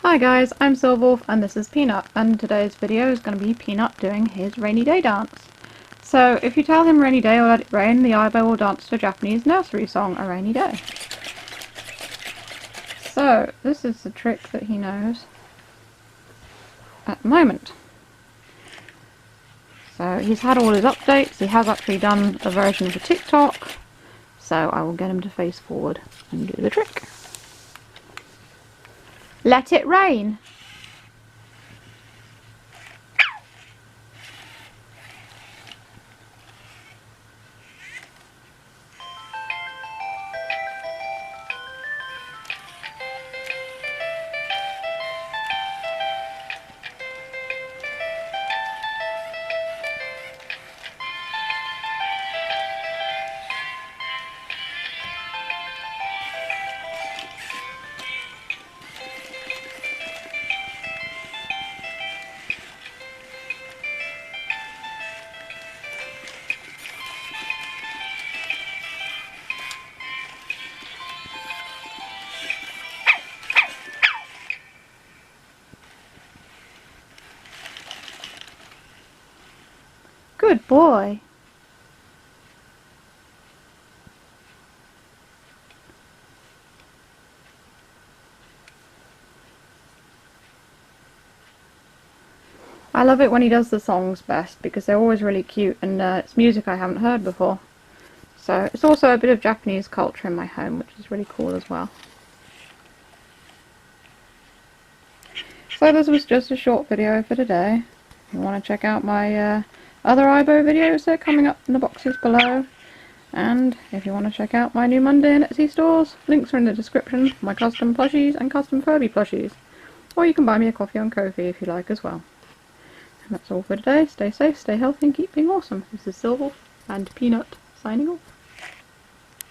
Hi guys, I'm Silverwolf and this is Peanut, and today's video is going to be Peanut doing his rainy day dance. So if you tell him rainy day or let it rain, the Aibo will dance to a Japanese nursery song, A Rainy Day. So this is the trick that he knows at the moment. So he's had all his updates, he has actually done a version for TikTok, so I will get him to face forward and do the trick. Let it rain! Good boy. I love it when he does the songs best because they're always really cute and it's music I haven't heard before. So it's also a bit of Japanese culture in my home, which is really cool as well. So this was just a short video for today. If you want to check out my other Aibo videos, they're coming up in the boxes below. And if you want to check out my new Monday and Etsy stores, links are in the description for my custom plushies and custom Furby plushies. Or you can buy me a coffee on Ko-fi if you like as well. And that's all for today. Stay safe, stay healthy and keep being awesome. This is Silverwolf and Peanut signing off.